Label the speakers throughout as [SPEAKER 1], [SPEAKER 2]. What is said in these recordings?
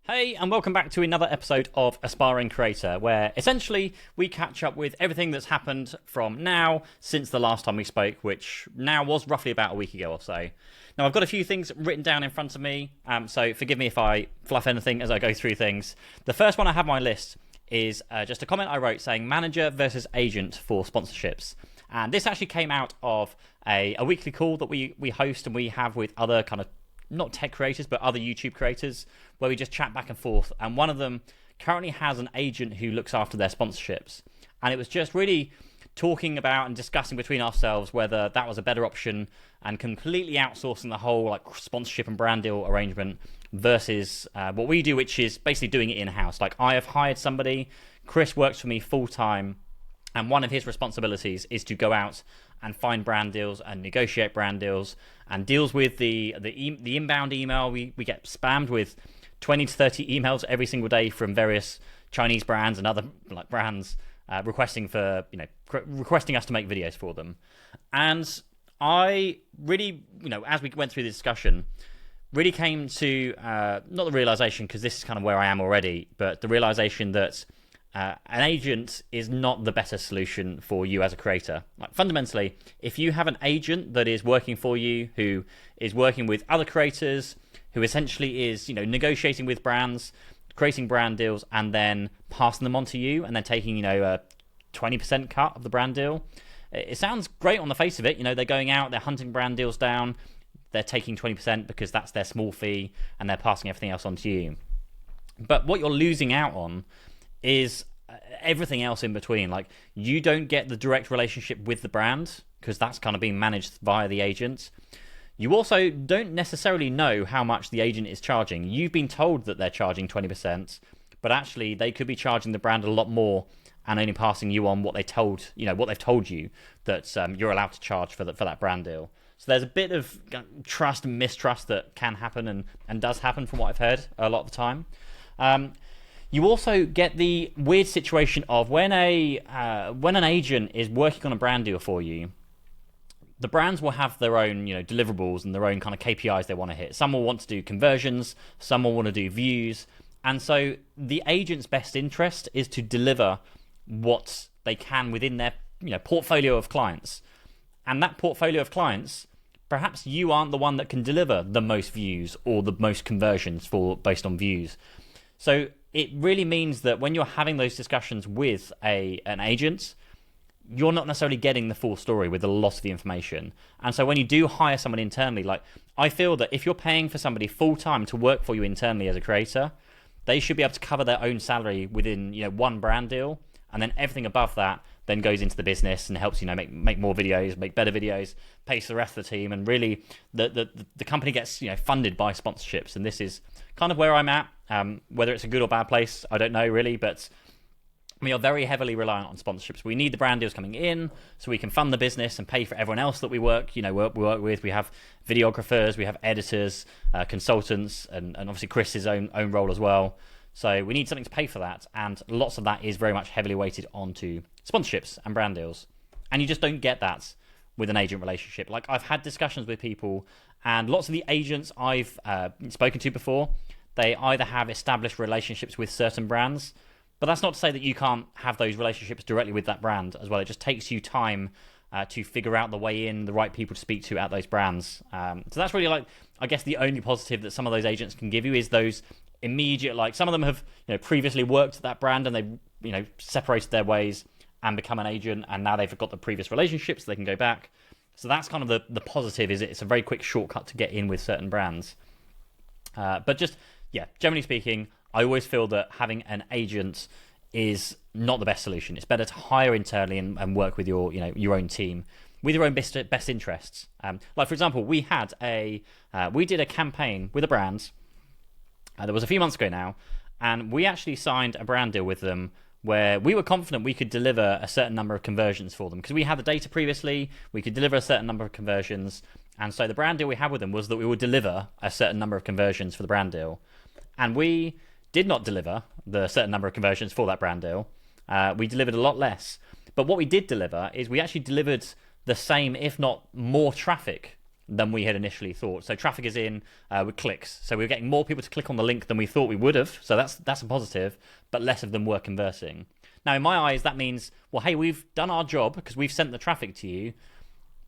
[SPEAKER 1] Hey, and welcome back to another episode of Aspiring Creator, where essentially we catch up with everything that's happened from now since the last time we spoke, which now was roughly about a week ago or so. Now, I've got a few things written down in front of me, so forgive me if I fluff anything as I go through things. The first one I have on my list is just a comment I wrote saying manager versus agent for sponsorships. And this actually came out of a weekly call that we host and we have with other kind of not tech creators, but other YouTube creators, where we just chat back and forth. And one of them currently has an agent who looks after their sponsorships. And it was just really talking about and discussing between ourselves whether that was a better option and completely outsourcing the whole like sponsorship and brand deal arrangement versus what we do, which is basically doing it in-house. Like I have hired somebody, Chris works for me full-time, and one of his responsibilities is to go out and find brand deals and negotiate brand deals and deals with the inbound email. We get spammed with 20 to 30 emails every single day from various Chinese brands and other like brands requesting us to make videos for them. And I really, as we went through the discussion, really came to not the realization, because this is kind of where I am already, but the realization that an agent is not the better solution for you as a creator. Like fundamentally, if you have an agent that is working for you, who is working with other creators, who essentially is negotiating with brands, creating brand deals, and then passing them on to you, and then taking a 20% cut of the brand deal, it sounds great on the face of it. They're going out, they're hunting brand deals down, they're taking 20% because that's their small fee, and they're passing everything else on to you. But what you're losing out on is everything else in between. Like, you don't get the direct relationship with the brand because that's kind of being managed via the agent. You also don't necessarily know how much the agent is charging. You've been told that they're charging 20%, but actually they could be charging the brand a lot more and only passing you on what they've told you that you're allowed to charge for that brand deal. So there's a bit of trust and mistrust that can happen and does happen from what I've heard a lot of the time. You also get the weird situation of when an agent is working on a brand deal for you, the brands will have their own deliverables and their own kind of KPIs they want to hit. Some will want to do conversions, some will want to do views, and so the agent's best interest is to deliver what they can within their portfolio of clients. And that portfolio of clients, perhaps you aren't the one that can deliver the most views or the most conversions based on views. So it really means that when you're having those discussions with an agent, you're not necessarily getting the full story with a lot of the information. And so when you do hire someone internally, like I feel that if you're paying for somebody full-time to work for you internally as a creator, they should be able to cover their own salary within one brand deal, and then everything above that then goes into the business and helps make more videos, make better videos, pays the rest of the team, and really the company gets funded by sponsorships. And this is kind of where I'm at. Whether it's a good or bad place, I don't know really, but we are very heavily reliant on sponsorships. We need the brand deals coming in so we can fund the business and pay for everyone else that we work with. We have videographers, we have editors, consultants, and obviously Chris's own role as well. So we need something to pay for that, and lots of that is very much heavily weighted onto sponsorships and brand deals. And you just don't get that with an agent relationship. Like, I've had discussions with people, and lots of the agents I've spoken to before, they either have established relationships with certain brands, but that's not to say that you can't have those relationships directly with that brand as well. It just takes you time to figure out the way in, the right people to speak to at those brands. So that's really, I guess the only positive that some of those agents can give you is those immediate, some of them have previously worked at that brand and they separated their ways and become an agent, and now they've got the previous relationships so they can go back. So that's kind of the positive, is it's a very quick shortcut to get in with certain brands. But just, generally speaking, I always feel that having an agent is not the best solution. It's better to hire internally and work with your own team with your own best interests. Like, for example, we did a campaign with a brand. That was a few months ago now, and we actually signed a brand deal with them where we were confident we could deliver a certain number of conversions for them because we had the data previously. We could deliver a certain number of conversions, and so the brand deal we had with them was that we would deliver a certain number of conversions for the brand deal, and we did not deliver the certain number of conversions for that brand deal. We delivered a lot less, but what we did deliver is we actually delivered the same, if not more, traffic than we had initially thought. So traffic is in with clicks. So we're getting more people to click on the link than we thought we would have. So that's a positive, but less of them were conversing. Now, in my eyes, that means, well, hey, we've done our job because we've sent the traffic to you.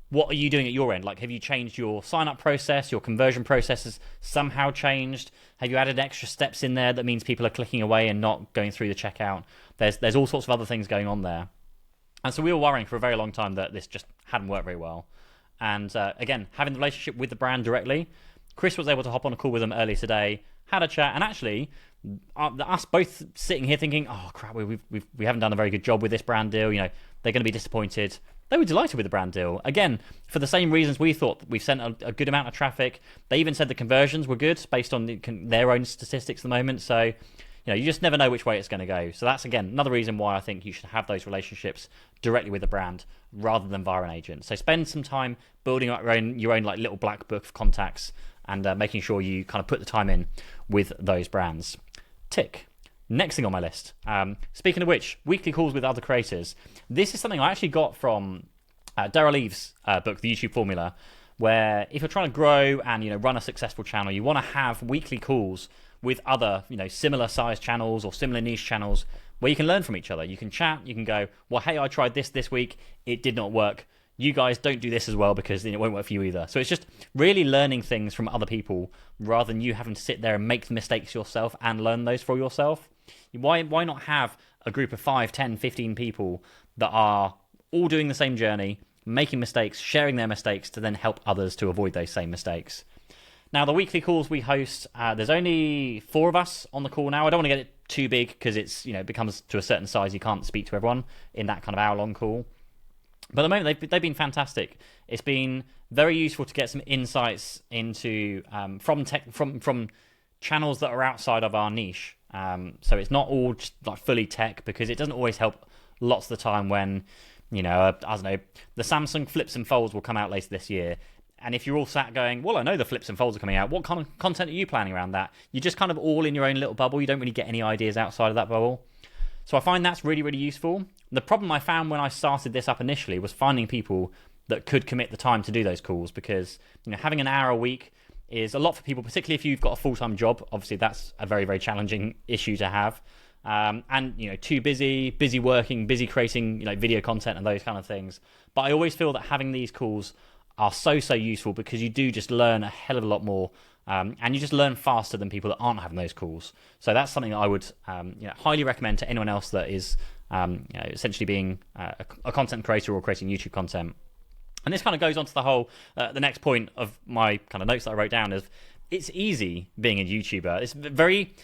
[SPEAKER 1] What are you doing at your end? Like, have you changed your sign-up process? Your conversion process has somehow changed? Have you added extra steps in there that means people are clicking away and not going through the checkout? There's all sorts of other things going on there. And so we were worrying for a very long time that this just hadn't worked very well. And again, having the relationship with the brand directly, Chris was able to hop on a call with them earlier today, had a chat, and actually, us both sitting here thinking, oh crap, we haven't done a very good job with this brand deal. You know, they're going to be disappointed. They were delighted with the brand deal. Again, for the same reasons we thought. We've sent a good amount of traffic. They even said the conversions were good based on their own statistics at the moment. So, you know, you just never know which way it's going to go. So that's, again, another reason why I think you should have those relationships directly with the brand rather than via an agent. So spend some time building up your own like little black book of contacts and making sure you kind of put the time in with those brands. Tick. Next thing on my list. Speaking of which, weekly calls with other creators. This is something I actually got from Daryl Eve's book, The YouTube Formula, where if you're trying to grow and, you know, run a successful channel, you want to have weekly calls with other, you know, similar sized channels or similar niche channels where you can learn from each other. You can chat, you can go, well, hey, I tried this week, it did not work. You guys don't do this as well because it won't work for you either. So it's just really learning things from other people rather than you having to sit there and make the mistakes yourself and learn those for yourself. Why not have a group of 5, 10, 15 people that are all doing the same journey, making mistakes, sharing their mistakes to then help others to avoid those same mistakes? Now, the weekly calls we host, there's only 4 of us on the call now. I don't want to get it too big because it's, you know, it becomes to a certain size. You can't speak to everyone in that kind of hour-long call. But at the moment, they've been fantastic. It's been very useful to get some insights into from channels that are outside of our niche. So it's not all just like fully tech, because it doesn't always help lots of the time when, you know, I don't know, the Samsung flips and folds will come out later this year. And if you're all sat going, well, I know the flips and folds are coming out, what kind of content are you planning around that? You're just kind of all in your own little bubble. You don't really get any ideas outside of that bubble. So I find that's really, really useful. The problem I found when I started this up initially was finding people that could commit the time to do those calls, because, you know, having an hour a week is a lot for people, particularly if you've got a full-time job. Obviously, that's a very, very challenging issue to have. And, you know, too busy working, busy creating, you know, video content and those kind of things. But I always feel that having these calls are so useful, because you do just learn a hell of a lot more. And you just learn faster than people that aren't having those calls. So that's something that I would highly recommend to anyone else that is essentially being a content creator or creating YouTube content. And this kind of goes on to the whole, the next point of my kind of notes that I wrote down is, it's easy being a YouTuber. It's very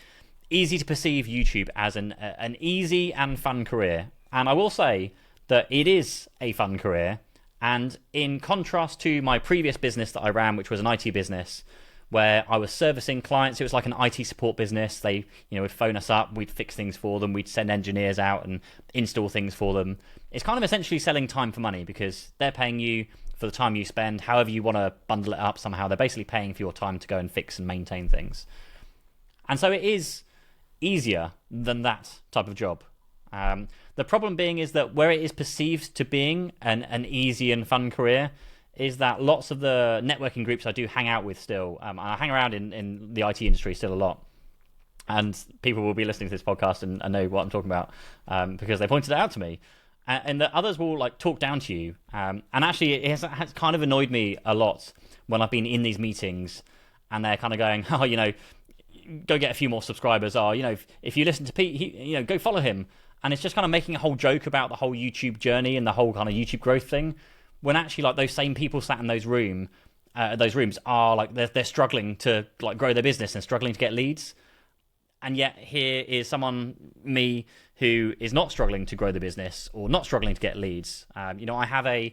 [SPEAKER 1] easy to perceive YouTube as an easy and fun career. And I will say that it is a fun career. And in contrast to my previous business that I ran, which was an IT business, where I was servicing clients, it was like an IT support business. They, would phone us up, we'd fix things for them, we'd send engineers out and install things for them. It's kind of essentially selling time for money, because they're paying you for the time you spend. However you want to bundle it up somehow, they're basically paying for your time to go and fix and maintain things. And so it is easier than that type of job. The problem being is that where it is perceived to being an easy and fun career is that lots of the networking groups I do hang out with still, and I hang around in the IT industry still a lot, and people will be listening to this podcast and know what I'm talking about, because they pointed it out to me, and that others will like talk down to you, and actually it has kind of annoyed me a lot when I've been in these meetings and they're kind of going, oh, go get a few more subscribers, or if you listen to Pete, go follow him. And it's just kind of making a whole joke about the whole YouTube journey and the whole kind of YouTube growth thing, when actually like those same people sat in those rooms are like they're struggling to like grow their business and struggling to get leads. And yet here is me who is not struggling to grow the business or not struggling to get leads. I have a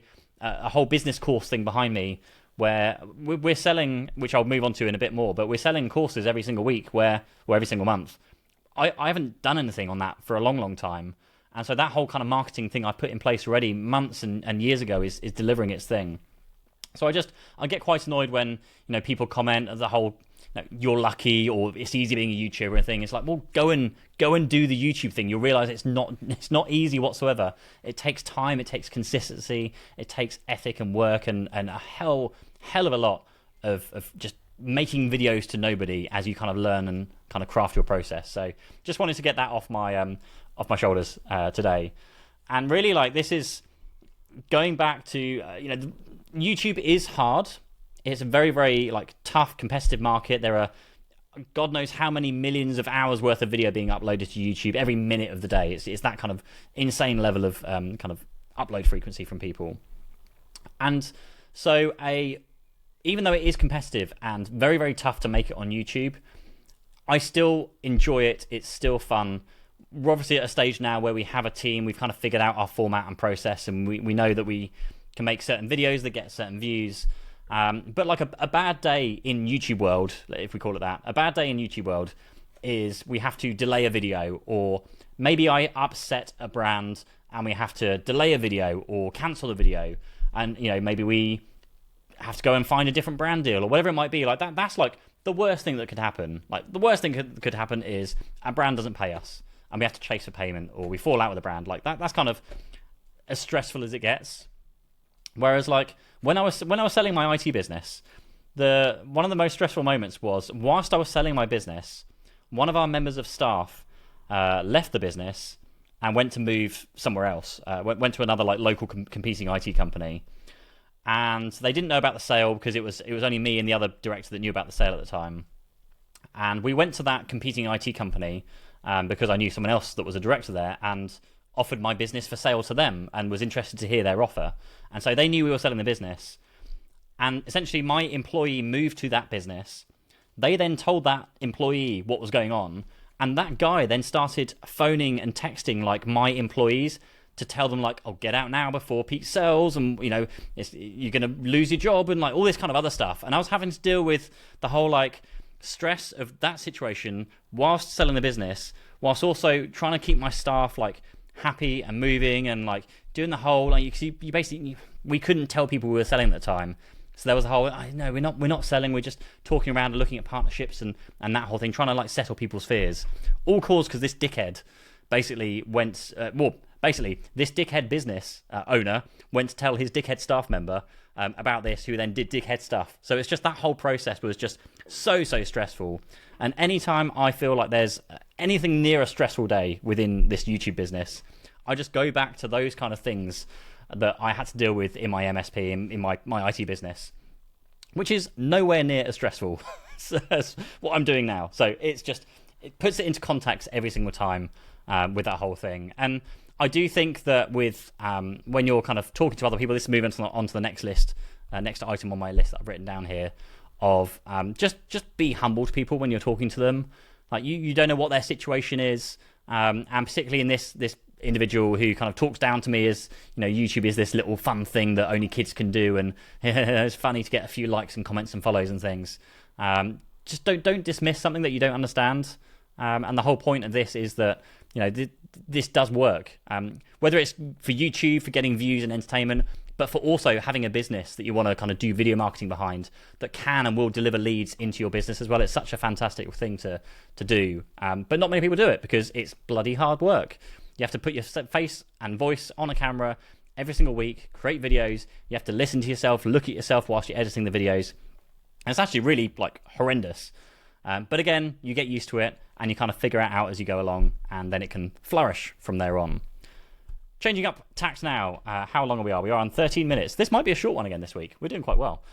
[SPEAKER 1] whole business course thing behind me where we're selling, which I'll move on to in a bit more, but we're selling courses every single week or every single month. I haven't done anything on that for a long, long time. And so that whole kind of marketing thing I put in place already months and years ago is delivering its thing. So I get quite annoyed when, people comment the whole, you're lucky, or it's easy being a YouTuber and thing. It's like, well, go and do the YouTube thing. You'll realize it's not easy whatsoever. It takes time, it takes consistency, it takes ethic and work and a hell hell of a lot of just making videos to nobody as you kind of learn and kind of craft your process. So just wanted to get that off my shoulders today. And really, like, this is going back to YouTube is hard. It's a very, very like tough competitive market. There are God knows how many millions of hours worth of video being uploaded to YouTube every minute of the day. It's that kind of insane level of kind of upload frequency from people. And so even though it is competitive and very, very tough to make it on YouTube, I still enjoy it. It's still fun. We're obviously at a stage now where we have a team. We've kind of figured out our format and process, and we know that we can make certain videos that get certain views. But like a bad day in YouTube world, if we call it that, a bad day in YouTube world is we have to delay a video, or maybe I upset a brand and we have to delay a video or cancel a video, and maybe we have to go and find a different brand deal or whatever it might be. Like that's like the worst thing that could happen. Like the worst thing could happen is a brand doesn't pay us and we have to chase for payment, or we fall out with a brand. Like that's kind of as stressful as it gets. Whereas like when I was selling my IT business, one of the most stressful moments was whilst I was selling my business, one of our members of staff left the business and went to move somewhere else. Went to another like local competing IT company, and they didn't know about the sale because it was only me and the other director that knew about the sale at the time. And we went to that competing IT company because I knew someone else that was a director there, and offered my business for sale to them and was interested to hear their offer. And so they knew we were selling the business. And essentially my employee moved to that business. They then told that employee what was going on. And that guy then started phoning and texting like my employees to tell them like, oh, get out now before Pete sells, and you're going to lose your job, and like all this kind of other stuff. And I was having to deal with the whole like stress of that situation whilst selling the business, whilst also trying to keep my staff like happy and moving, and like doing the whole like you basically, we couldn't tell people we were selling at the time. So there was a whole, no, we're not selling, we're just talking around and looking at partnerships and that whole thing, trying to like settle people's fears. All caused because this dickhead basically went, this dickhead business owner went to tell his dickhead staff member about this, who then did dickhead stuff. So it's just that whole process was just so stressful. And anytime I feel like there's anything near a stressful day within this YouTube business, I just go back to those kind of things that I had to deal with in my MSP, in my IT business, which is nowhere near as stressful as what I'm doing now. So it puts it into context every single time with that whole thing. And I do think that with when you're kind of talking to other people, this is moving on to the next list, next item on my list that I've written down here, of just be humble to people when you're talking to them. Like you don't know what their situation is, and particularly in this individual who kind of talks down to me as, YouTube is this little fun thing that only kids can do, and it's funny to get a few likes and comments and follows and things. Just don't dismiss something that you don't understand. And the whole point of this is that this does work, whether it's for YouTube for getting views and entertainment, but for also having a business that you want to kind of do video marketing behind that can and will deliver leads into your business as well. It's such a fantastic thing to do, but not many people do it because it's bloody hard work. You have to put your face and voice on a camera every single week, create videos. You have to listen to yourself, look at yourself whilst you're editing the videos. And it's actually really like horrendous. But again, you get used to it and you kind of figure it out as you go along, and then it can flourish from there on. Changing up tacks now. How long are we? We are on 13 minutes. This might be a short one again this week. We're doing quite well.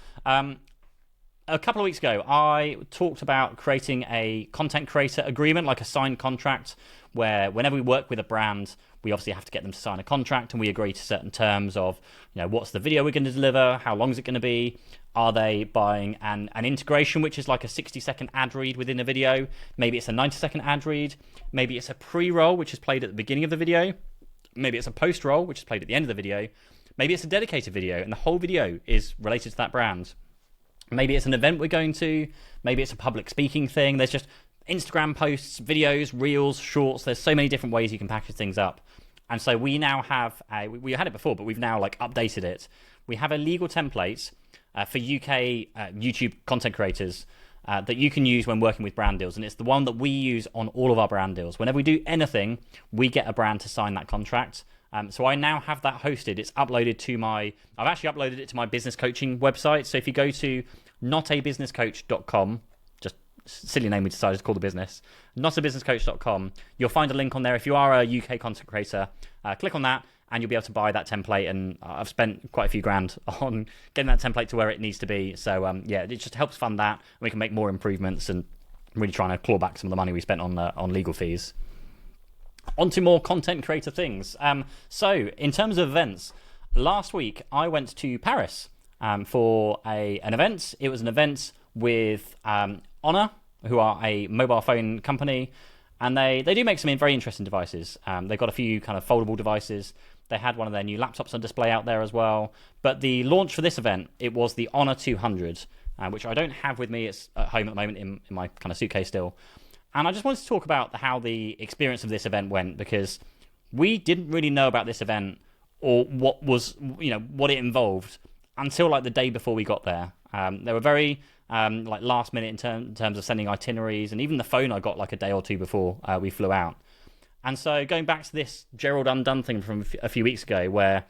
[SPEAKER 1] A couple of weeks ago, I talked about creating a content creator agreement, like a signed contract, where whenever we work with a brand, we obviously have to get them to sign a contract, and we agree to certain terms of, what's the video we're going to deliver, how long is it going to be, are they buying an integration, which is like a 60-second ad read within a video, maybe it's a 90-second ad read, maybe it's a pre-roll, which is played at the beginning of the video, maybe it's a post-roll, which is played at the end of the video, maybe it's a dedicated video, and the whole video is related to that brand. Maybe it's an event we're going to, maybe it's a public speaking thing. There's just Instagram posts, videos, reels, shorts. There's so many different ways you can package things up. And so we now have, we had it before, but we've now like updated it. We have a legal template for UK YouTube content creators that you can use when working with brand deals. And it's the one that we use on all of our brand deals. Whenever we do anything, we get a brand to sign that contract. So I now have that hosted. It's uploaded to I've actually uploaded it to my business coaching website. So if you go to notabusinesscoach.com, just silly name we decided to call the business, notabusinesscoach.com, you'll find a link on there. If you are a UK content creator, click on that and you'll be able to buy that template. And I've spent quite a few grand on getting that template to where it needs to be. So yeah, it just helps fund that. And we can make more improvements and really trying to claw back some of the money we spent on legal fees. On to more content creator things. So in terms of events, last week I went to Paris for an event. It was an event with Honor, who are a mobile phone company, and they do make some very interesting devices. They've got a few kind of foldable devices. They had one of their new laptops on display out there as well. But the launch for this event, it was the Honor 200, which I don't have with me. It's at home at the moment in my kind of suitcase still. And I just wanted to talk about how the experience of this event went, because we didn't really know about this event or what it involved until like the day before we got there. They were very like last minute in terms of sending itineraries, and even the phone I got like a day or two before we flew out. And so going back to this Gerald Undone thing from a few weeks ago, where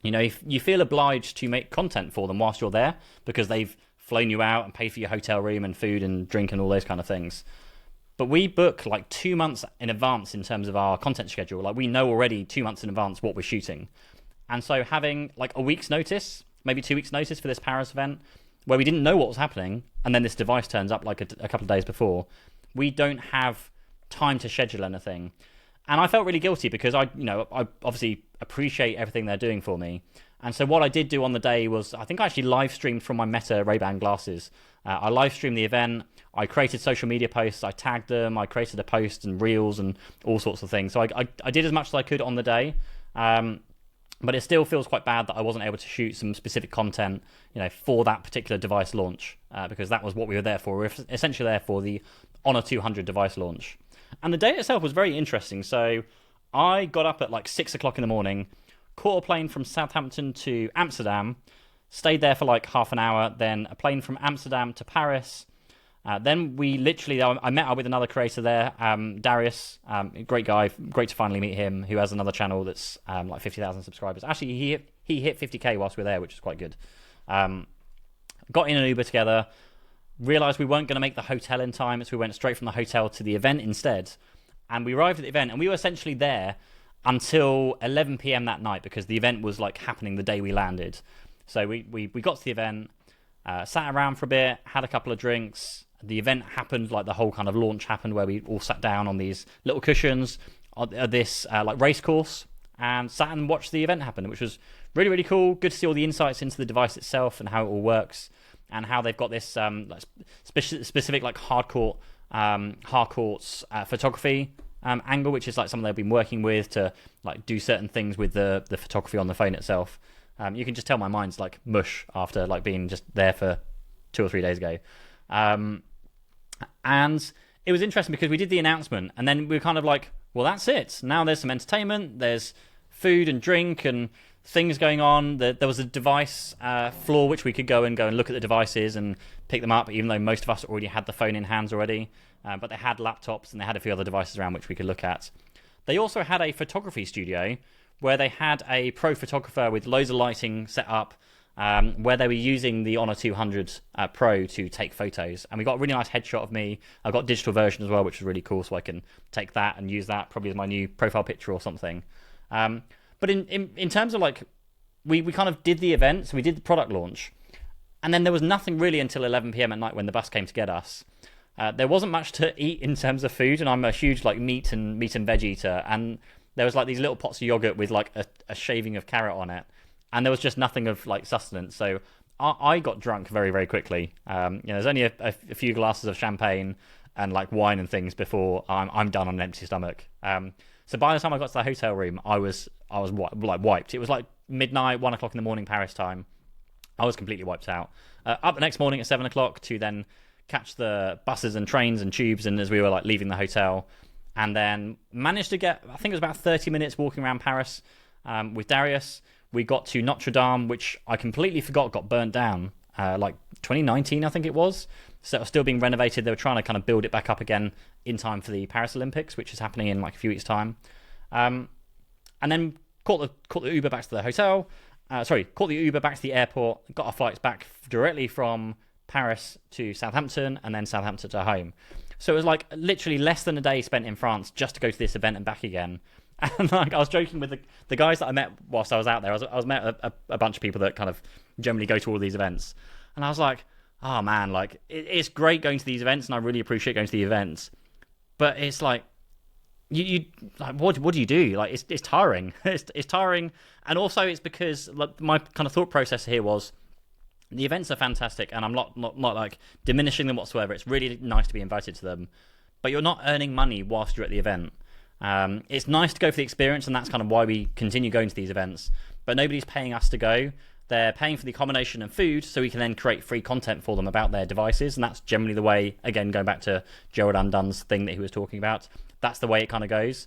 [SPEAKER 1] you feel obliged to make content for them whilst you're there because they've flown you out and paid for your hotel room and food and drink and all those kind of things. But we book like 2 months in advance in terms of our content schedule. Like we know already 2 months in advance what we're shooting. And so having like a week's notice, maybe 2 weeks notice for this Paris event, where we didn't know what was happening, and then this device turns up like a couple of days before, we don't have time to schedule anything. And I felt really guilty because I obviously appreciate everything they're doing for me. And so what I did do on the day was, I think I actually live streamed from my Meta Ray-Ban glasses. I live streamed the event. I created social media posts. I tagged them. I created a post and reels and all sorts of things. So I did as much as I could on the day. But it still feels quite bad that I wasn't able to shoot some specific content, for that particular device launch, because that was what we were there for. We were essentially there for the Honor 200 device launch. And the day itself was very interesting. So I got up at like 6 o'clock in the morning, caught a plane from Southampton to Amsterdam, stayed there for like half an hour, then a plane from Amsterdam to Paris. Then I met up with another creator there, Darius, great guy, great to finally meet him, who has another channel that's like 50,000 subscribers. Actually, he hit 50k whilst we were there, which is quite good. Got in an Uber together, realised we weren't going to make the hotel in time, so we went straight from the hotel to the event instead. And we arrived at the event, and we were essentially there until 11 p.m. that night, because the event was like happening the day we landed. So we got to the event, sat around for a bit, had a couple of drinks. The event happened, like the whole kind of launch happened, where we all sat down on these little cushions on this like race course and sat and watched the event happen, which was really, really cool. Good to see all the insights into the device itself and how it all works, and how they've got this like specific like hardcourts photography angle, which is like something they've been working with to like do certain things with the photography on the phone itself. You can just tell my mind's like mush after like being just there for 2 or 3 days ago. And it was interesting because we did the announcement, and then we were kind of like, well, that's it. Now there's some entertainment, there's food and drink and things going on. There was a device floor which we could go and look at the devices and pick them up, even though most of us already had the phone in hands already. But they had laptops and they had a few other devices around which we could look at. They also had a photography studio where they had a pro photographer with loads of lighting set up, where they were using the Honor 200 Pro to take photos. And we got a really nice headshot of me. I got a digital version as well, which was really cool, so I can take that and use that probably as my new profile picture or something. But in terms of like, we kind of did the event, so we did the product launch, and then there was nothing really until 11 p.m. at night when the bus came to get us. There wasn't much to eat in terms of food, and I'm a huge like meat and veg eater, and there was like these little pots of yogurt with like a shaving of carrot on it, and there was just nothing of like sustenance. So I got drunk very, very quickly. There's only a few glasses of champagne and like wine and things before I'm done on an empty stomach. So by the time I got to the hotel room, I was like wiped. It was like midnight, 1 o'clock in the morning Paris time. I was completely wiped out. Up the next morning at 7 o'clock to then catch the buses and trains and tubes, and as we were like leaving the hotel, and then managed to get, I think it was about 30 minutes walking around Paris with Darius. We got to Notre Dame, which I completely forgot got burnt down, like 2019, I think it was. So it was still being renovated. They were trying to kind of build it back up again in time for the Paris Olympics, which is happening in like a few weeks' time. And then caught the Uber back to the hotel. Caught the Uber back to the airport. Got our flights back directly from Paris to Southampton, and then Southampton to home. So it was like literally less than a day spent in France just to go to this event and back again. And like I was joking with the guys that I met whilst I was out there. I was met a bunch of people that kind of generally go to all these events, and I was like, oh man, like it's great going to these events, and I really appreciate going to the events. But it's like you like what do you do? Like it's tiring. It's tiring, and also it's because like, my kind of thought process here was the events are fantastic, and I'm not like diminishing them whatsoever. It's really nice to be invited to them, but you're not earning money whilst you're at the event. It's nice to go for the experience, and that's kind of why we continue going to these events. But nobody's paying us to go. They're paying for the accommodation and food, so we can then create free content for them about their devices, and that's generally the way, again, going back to Gerald Undun's thing that he was talking about, that's the way it kind of goes.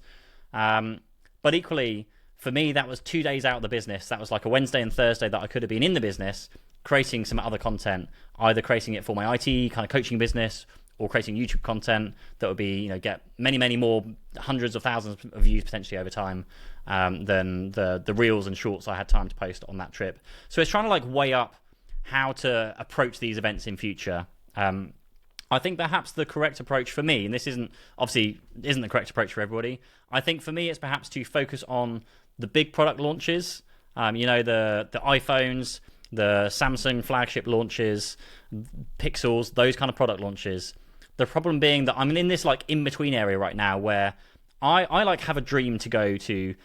[SPEAKER 1] But equally, for me, that was 2 days out of the business. That was like a Wednesday and Thursday that I could have been in the business, creating some other content, either creating it for my IT kind of coaching business, or creating YouTube content that would be, get many more hundreds of thousands of views potentially over time than the reels and shorts I had time to post on that trip. So it's trying to like weigh up how to approach these events in future. I think perhaps the correct approach for me, and this isn't the correct approach for everybody. I think for me it's perhaps to focus on the big product launches. The iPhones, the Samsung flagship launches, Pixels, those kind of product launches. The problem being that I'm in this like in-between area right now where I like have a dream to go to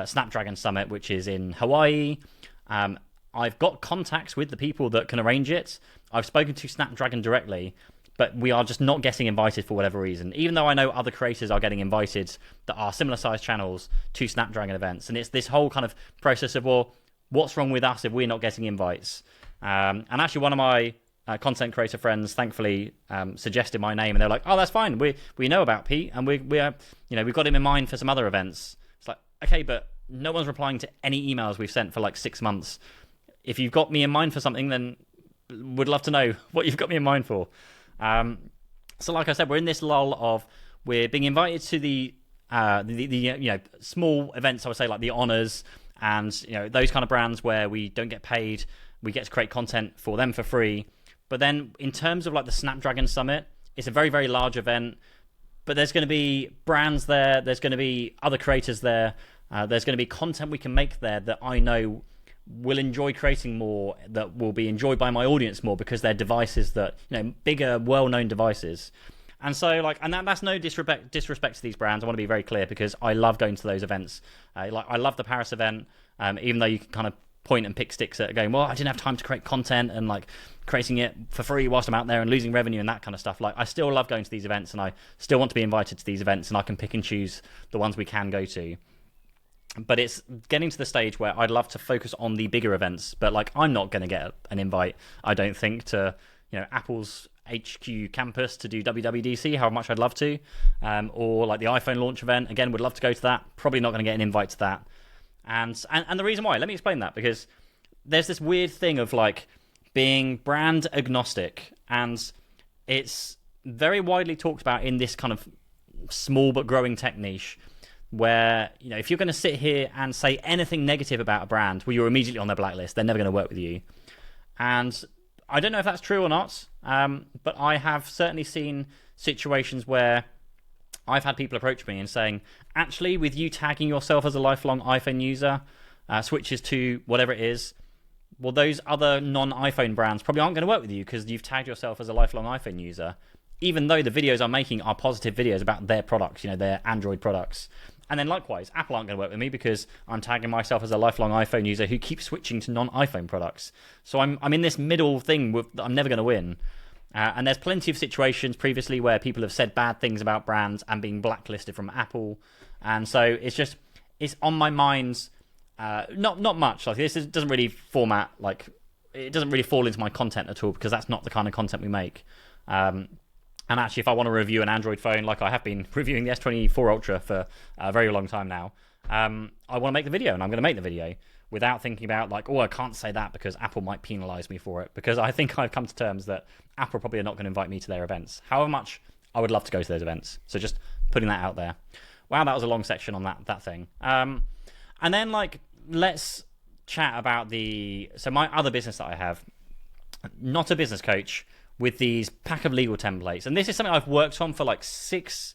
[SPEAKER 1] Snapdragon Summit, which is in Hawaii. I've got contacts with the people that can arrange it. I've spoken to Snapdragon directly, but we are just not getting invited for whatever reason, even though I know other creators are getting invited that are similar sized channels to Snapdragon events. And it's this whole kind of process of, well, what's wrong with us if we're not getting invites? And actually one of my content creator friends thankfully suggested my name, and they're like, oh, that's fine, we know about Pete, and we've got him in mind for some other events. It's like, okay, but no one's replying to any emails we've sent for like 6 months. If you've got me in mind for something, then would love to know what you've got me in mind for. So like I said, we're in this lull of we're being invited to the small events, I would say, like the honors and those kind of brands where we don't get paid, we get to create content for them for free. But then in terms of like the Snapdragon Summit, it's a very, very large event, but there's going to be brands there, there's going to be other creators there, there's going to be content we can make there that I know will enjoy creating more, that will be enjoyed by my audience more, because they're devices that, bigger, well-known devices. And so, that's no disrespect to these brands. I want to be very clear, because I love going to those events. I love the Paris event, even though you can kind of point and pick sticks at going, well, I didn't have time to create content and like creating it for free whilst I'm out there and losing revenue and that kind of stuff. Like, I still love going to these events, and I still want to be invited to these events, and I can pick and choose the ones we can go to. But it's getting to the stage where I'd love to focus on the bigger events, but like I'm not going to get an invite, I don't think, to Apple's HQ campus to do WWDC, how much I'd love to, or like the iPhone launch event. Again, would love to go to that. Probably not going to get an invite to that. And the reason why, let me explain that, because there's this weird thing of like being brand agnostic, and it's very widely talked about in this kind of small but growing tech niche, where if you're going to sit here and say anything negative about a brand, well, you're immediately on their blacklist. They're never going to work with you. And I don't know if that's true or not, but I have certainly seen situations where I've had people approach me and saying, actually, with you tagging yourself as a lifelong iPhone user, switches to whatever it is, well, those other non-iPhone brands probably aren't going to work with you because you've tagged yourself as a lifelong iPhone user, even though the videos I'm making are positive videos about their products, their Android products. And then likewise, Apple aren't going to work with me because I'm tagging myself as a lifelong iPhone user who keeps switching to non-iPhone products. So I'm in this middle thing that I'm never going to win. And there's plenty of situations previously where people have said bad things about brands and being blacklisted from Apple. And so it's on my mind. Not much. Like this doesn't really format, like it doesn't really fall into my content at all, because that's not the kind of content we make. And actually, if I want to review an Android phone, like I have been reviewing the S24 Ultra for a very long time now, I want to make the video, and I'm going to make the video without thinking about like, oh, I can't say that because Apple might penalize me for it, because I think I've come to terms that Apple probably are not going to invite me to their events, however much I would love to go to those events. So just putting that out there. Wow, that was a long section on that thing. And And then like let's chat about my other business that I have, not a business coach, with these pack of legal templates. And this is something I've worked on for like 6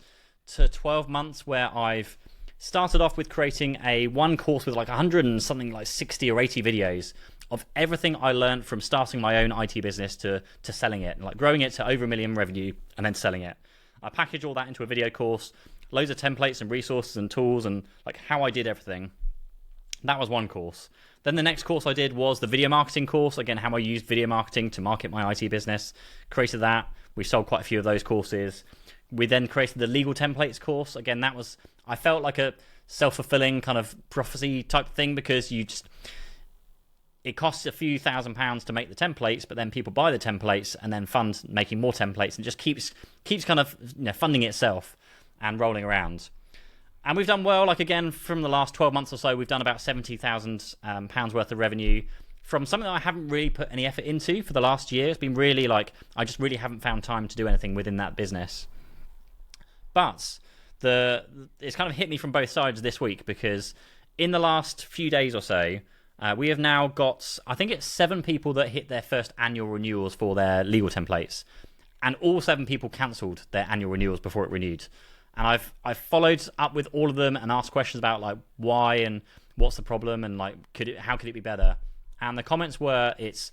[SPEAKER 1] to 12 months, where I've started off with creating one course with like 100 and something like 60 or 80 videos of everything I learned from starting my own IT business to selling it, and like growing it to over $1 million revenue and then selling it. I package all that into a video course, loads of templates and resources and tools and like how I did everything. That was one course. Then the next course I did was the video marketing course. Again, how I used video marketing to market my IT business. Created that. We sold quite a few of those courses. We then created the legal templates course. Again, I felt like a self-fulfilling kind of prophecy type thing, because it costs a few £1,000s to make the templates, but then people buy the templates and then fund making more templates, and just keeps kind of funding itself and rolling around. And we've done well. Like again, from the last 12 months or so, we've done about £70,000 worth of revenue from something that I haven't really put any effort into for the last year. It's been really like I just really haven't found time to do anything within that business. But it's kind of hit me from both sides this week, because in the last few days or so, we have now got, I think it's 7 people that hit their first annual renewals for their legal templates, and all 7 people cancelled their annual renewals before it renewed. And I've followed up with all of them and asked questions about like why and what's the problem, and like how could it be better. And the comments were, it's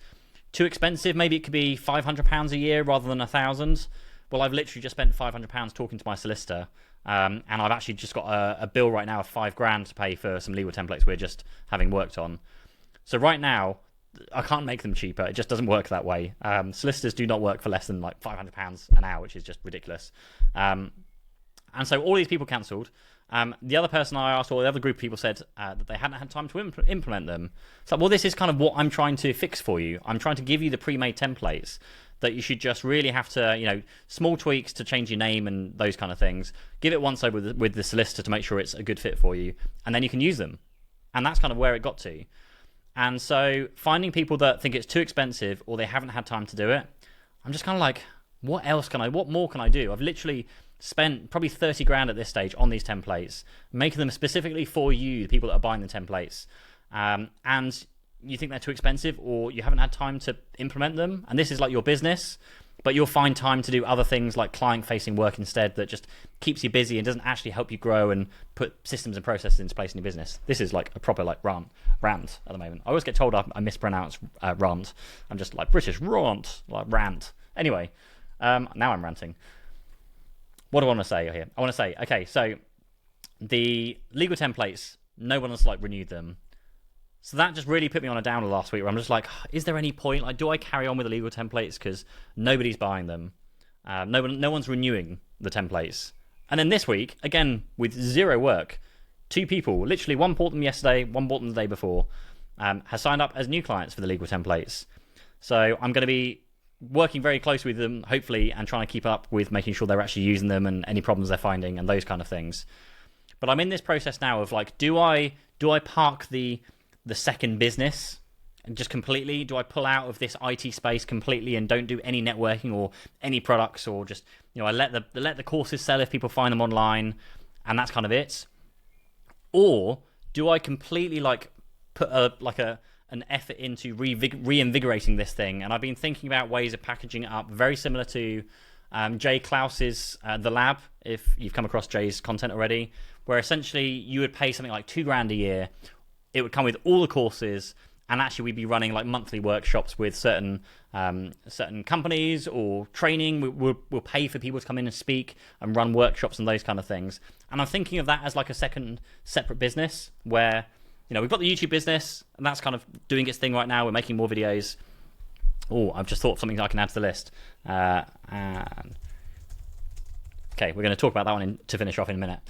[SPEAKER 1] too expensive. Maybe it could be £500 a year rather than £1,000. Well, I've literally just spent £500 talking to my solicitor, and I've actually just got a bill right now of £5,000 to pay for some legal templates we're just having worked on. So right now, I can't make them cheaper. It just doesn't work that way. Solicitors do not work for less than like £500 an hour, which is just ridiculous. And so all these people cancelled. The other person I asked, or the other group of people, said that they hadn't had time to implement them. It's like, well, this is kind of what I'm trying to fix for you. I'm trying to give you the pre-made templates that you should just really have to, small tweaks to change your name and those kind of things. Give it once over with the solicitor to make sure it's a good fit for you, and then you can use them. And that's kind of where it got to. And so finding people that think it's too expensive or they haven't had time to do it, I'm just kind of like, what more can I do? I've literally spent probably 30 grand at this stage on these templates, making them specifically for you, the people that are buying the templates. And you think they're too expensive, or you haven't had time to implement them, and this is like your business, but you'll find time to do other things like client-facing work instead that just keeps you busy and doesn't actually help you grow and put systems and processes into place in your business. This is like a proper like rant at the moment. I always get told I mispronounce rant. I'm just like British rant, like rant. Anyway, now I'm ranting. What do I want to say here? I want to say, okay, so the legal templates, no one has like renewed them. So that just really put me on a downer last week, where I'm just like, is there any point? Like, do I carry on with the legal templates because nobody's buying them? No one's renewing the templates. And then this week, again, with zero work, 2 people, literally one bought them yesterday, one bought them the day before, has signed up as new clients for the legal templates. So I'm going to be working very closely with them, hopefully, and trying to keep up with making sure they're actually using them and any problems they're finding and those kind of things. But I'm in this process now of like, do I park the second business and just completely, do I pull out of this IT space completely and don't do any networking or any products, or just I let the courses sell if people find them online and that's kind of it? Or do I completely like put an effort into reinvigorating this thing? And I've been thinking about ways of packaging it up very similar to Jay Klaus's The Lab, if you've come across Jay's content already, where essentially you would pay something like $2,000 a year. It would come with all the courses, and actually we'd be running like monthly workshops with certain companies or training. We'll pay for people to come in and speak and run workshops and those kind of things. And I'm thinking of that as like a second separate business where, we've got the YouTube business, and that's kind of doing its thing right now. We're making more videos. Oh, I've just thought of something I can add to the list. Okay, we're going to talk about that one to finish off in a minute.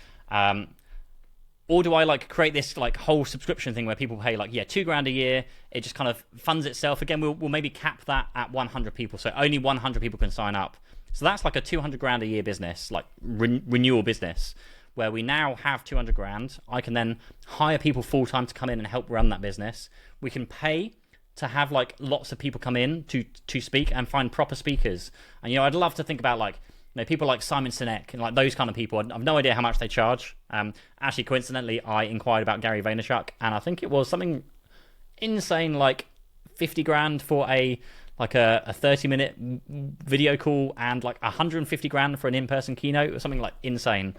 [SPEAKER 1] Or do I like create this like whole subscription thing where people pay like $2,000 a year? It just kind of funds itself. Again, we'll maybe cap that at 100 people, so only 100 people can sign up. So that's like a $200,000 a year business, like renewal business, where we now have 200 grand. I can then hire people full time to come in and help run that business. We can pay to have like lots of people come in to speak and find proper speakers. And I'd love to think about like people like Simon Sinek and like those kind of people. I've no idea how much they charge. Actually, coincidentally, I inquired about Gary Vaynerchuk, and I think it was something insane like 50 grand for a 30-minute video call and like 150 grand for an in-person keynote or something like insane.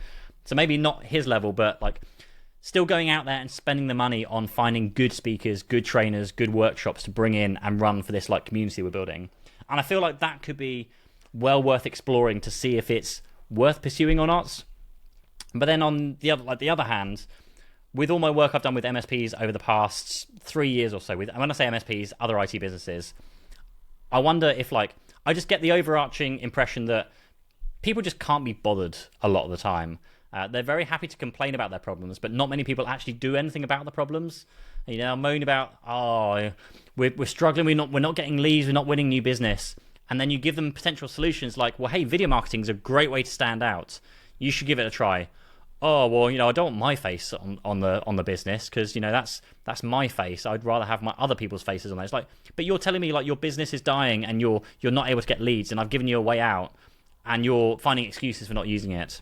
[SPEAKER 1] So maybe not his level, but like still going out there and spending the money on finding good speakers, good trainers, good workshops to bring in and run for this like community we're building. And I feel like that could be well worth exploring to see if it's worth pursuing or not. But then on the other hand, with all my work I've done with MSPs over the past 3 years or so, when I say MSPs, other IT businesses, I wonder if like I just get the overarching impression that people just can't be bothered a lot of the time. They're very happy to complain about their problems, but not many people actually do anything about the problems. Moan about, we're struggling, we're not getting leads, we're not winning new business. And then you give them potential solutions like, well, hey, video marketing is a great way to stand out. You should give it a try. Oh, well, I don't want my face on the business because, that's my face. I'd rather have my other people's faces on there. It's like, but you're telling me like your business is dying and you're not able to get leads and I've given you a way out and you're finding excuses for not using it.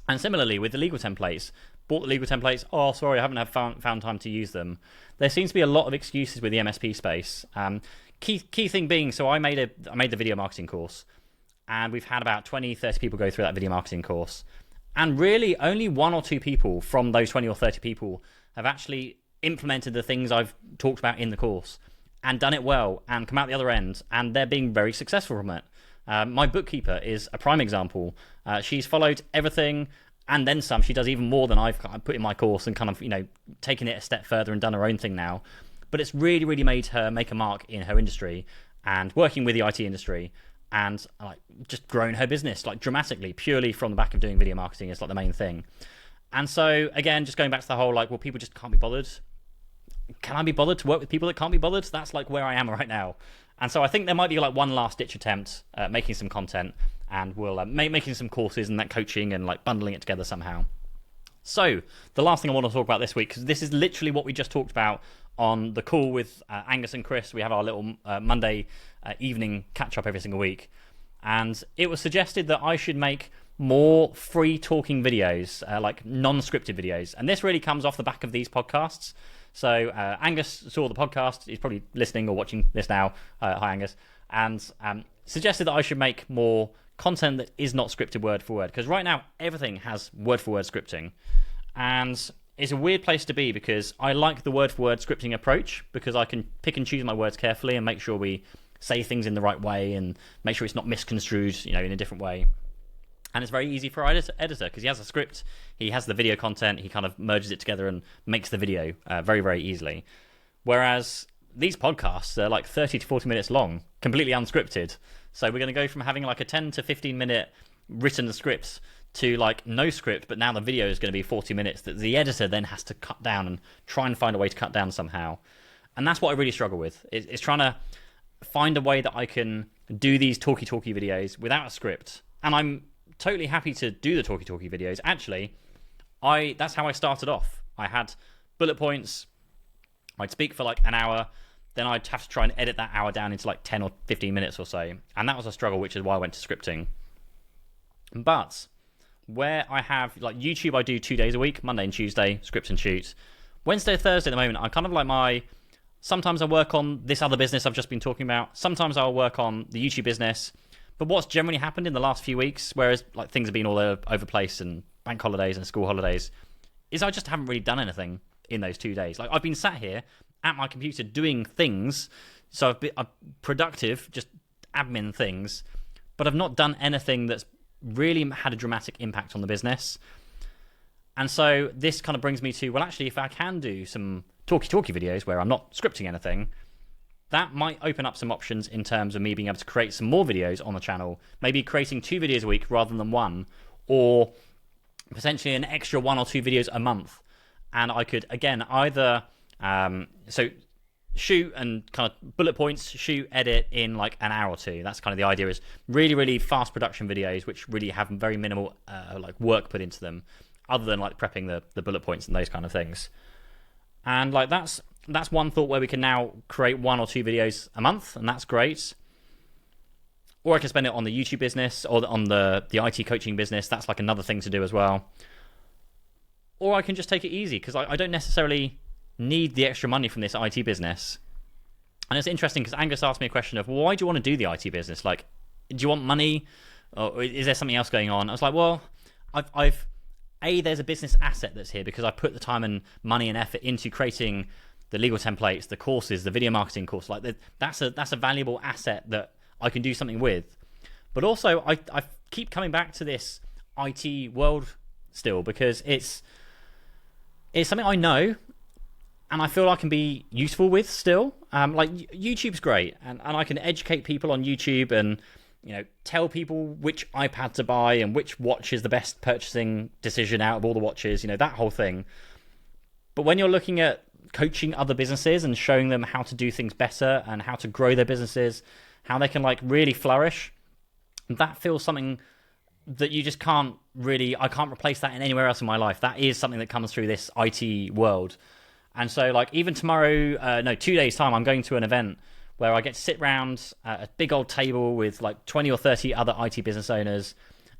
[SPEAKER 1] And similarly with the legal templates, bought the legal templates. Oh, sorry, I haven't found time to use them. There seems to be a lot of excuses with the MSP space. Key thing being, so I made the video marketing course, and we've had about 20, 30 people go through that video marketing course. And really only 1 or 2 people from those 20 or 30 people have actually implemented the things I've talked about in the course and done it well and come out the other end, and they're being very successful from it. My bookkeeper is a prime example. She's followed everything and then some. She does even more than I've put in my course and kind of, taken it a step further and done her own thing now. But it's really, really made her make a mark in her industry and working with the IT industry and just grown her business like dramatically, purely from the back of doing video marketing is like the main thing. And so again, just going back to the whole well, people just can't be bothered. Can I be bothered to work with people that can't be bothered? That's like where I am right now. And so I think there might be like one last ditch attempt at making some content, and we'll making some courses and that coaching and like bundling it together somehow. So the last thing I want to talk about this week, because this is literally what we just talked about on the call with Angus and Chris. We have our little Monday evening catch up every single week, and it was suggested that I should make more free talking videos, like non-scripted videos. And this really comes off the back of these podcasts. So Angus saw the podcast. He's probably listening or watching this now. Hi, Angus. And suggested that I should make more content that is not scripted word for word. Because right now, everything has word for word scripting. And it's a weird place to be because I like the word for word scripting approach because I can pick and choose my words carefully and make sure we say things in the right way and make sure it's not misconstrued, in a different way. And it's very easy for our editor because he has a script, he has the video content, he kind of merges it together and makes the video very, very easily. Whereas these podcasts are like 30 to 40 minutes long, completely unscripted. So we're going to go from having like a 10 to 15 minute written script to like no script, but now the video is going to be 40 minutes that the editor then has to cut down and try and find a way to cut down somehow. And that's what I really struggle with. It's trying to find a way that I can do these talky videos without a script. And I'm totally happy to do the talky videos. Actually, that's how I started off. I had bullet points. I'd speak for like an hour. Then I'd have to try and edit that hour down into like 10 or 15 minutes or so. And that was a struggle, which is why I went to scripting. But where I have like YouTube, I do 2 days a week, Monday and Tuesday, script and shoot. Wednesday, Thursday at the moment, I kind of like sometimes I work on this other business I've just been talking about. Sometimes I'll work on the YouTube business. But what's generally happened in the last few weeks, whereas like things have been all over the place and bank holidays and school holidays, is I just haven't really done anything in those 2 days. Like I've been sat here at my computer doing things, so I've been productive, just admin things, but I've not done anything that's really had a dramatic impact on the business. And so this kind of brings me to, well, actually, if I can do some talky videos where I'm not scripting anything, that might open up some options in terms of me being able to create some more videos on the channel, maybe creating 2 videos a week rather than 1, or potentially an extra 1 or 2 videos a month. And I could, again, either so shoot and kind of bullet points, shoot, edit in like an hour or 2. That's kind of the idea, is really, really fast production videos, which really have very minimal like work put into them, other than like prepping the bullet points and those kind of things. And like that's one thought where we can now create 1 or 2 videos a month, and that's great. or I can spend it on the YouTube business or on the IT coaching business. That's like another thing to do as well. Or I can just take it easy because I don't necessarily need the extra money from this IT business. And it's interesting because Angus asked me a question of, well, why do you want to do the IT business? Like, do you want money, or is there something else going on? I was like, well, there's a business asset that's here because I put the time and money and effort into creating the legal templates, the courses, the video marketing course. Like that's a valuable asset that I can do something with. But also, I keep coming back to this IT world still because it's something I know and I feel I can be useful with still. Like YouTube's great, and I can educate people on YouTube and tell people which iPad to buy and which watch is the best purchasing decision out of all the watches, that whole thing. But when you're looking at coaching other businesses and showing them how to do things better and how to grow their businesses, how they can like really flourish, that feels something that you just can't really, I can't replace that in anywhere else in my life. That is something that comes through this IT world. And so like even tomorrow, 2 days time, I'm going to an event where I get to sit around a big old table with like 20 or 30 other IT business owners.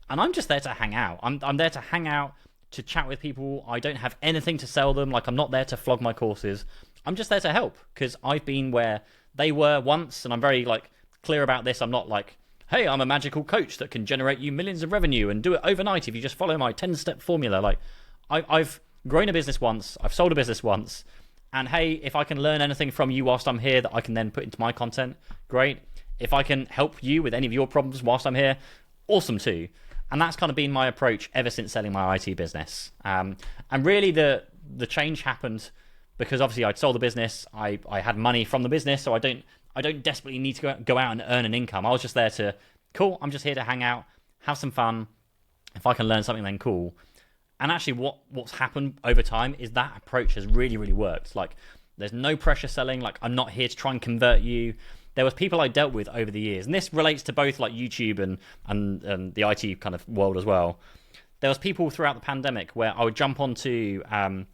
[SPEAKER 1] And I'm just there to hang out. I'm there to hang out, to chat with people. I don't have anything to sell them. Like I'm not there to flog my courses. I'm just there to help because I've been where they were once. And I'm very like clear about this. I'm not like, hey, I'm a magical coach that can generate you millions of revenue and do it overnight if you just follow my 10-step formula. Like I've grown a business once. I've sold a business once. And hey, if I can learn anything from you whilst I'm here that I can then put into my content, great. If I can help you with any of your problems whilst I'm here, awesome too. And that's kind of been my approach ever since selling my IT business. And really the change happened because obviously I'd sold the business. I had money from the business, so I don't desperately need to go out and earn an income. I was just there to, cool, I'm just here to hang out, have some fun. If I can learn something, then cool. And actually what's happened over time is that approach has really, really worked. Like there's no pressure selling. Like I'm not here to try and convert you. There was people I dealt with over the years. And this relates to both like YouTube and the IT kind of world as well. There was people throughout the pandemic where I would jump onto like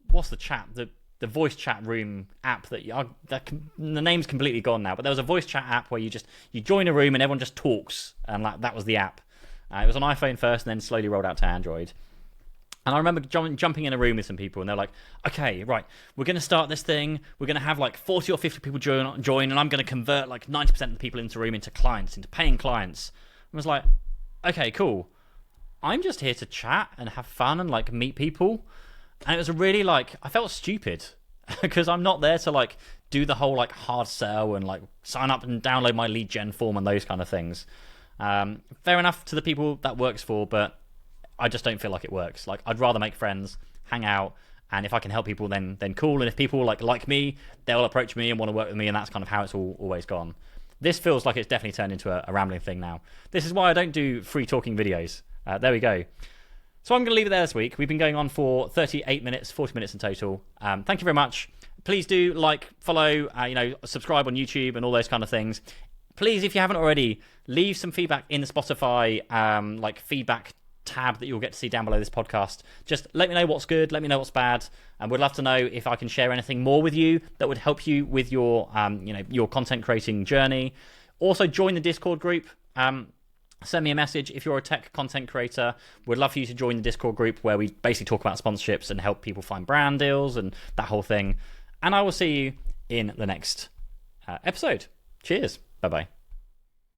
[SPEAKER 1] what's the chat? The voice chat room app the name's completely gone now, but there was a voice chat app where you join a room and everyone just talks, and like that was the app. It was on iPhone first and then slowly rolled out to Android. And I remember jumping in a room with some people and they're like, okay, right, we're going to start this thing. We're going to have like 40 or 50 people join and I'm going to convert like 90% of the people into the room into clients, into paying clients. I was like, okay, cool. I'm just here to chat and have fun and like meet people. And it was really like, I felt stupid because I'm not there to like do the whole like hard sell and like sign up and download my lead gen form and those kind of things. Fair enough to the people that works for, but I just don't feel like it works. Like I'd rather make friends, hang out, and if I can help people, then cool. And if people like me, they'll approach me and want to work with me, and that's kind of how it's always gone. This feels like it's definitely turned into a rambling thing now. This is why I don't do free talking videos. There we go. So I'm going to leave it there this week. We've been going on for 38 minutes, 40 minutes in total. Thank you very much. Please do like, follow, subscribe on YouTube and all those kind of things. Please, if you haven't already, leave some feedback in the Spotify feedback tab that you'll get to see down below this podcast. Just let me know what's good, let me know what's bad, and we'd love to know if I can share anything more with you that would help you with your your content creating journey. Also, join the Discord group. Send me a message if you're a tech content creator. We'd love for you to join the Discord group where we basically talk about sponsorships and help people find brand deals and that whole thing. And I will see you in the next episode. Cheers. Bye-bye.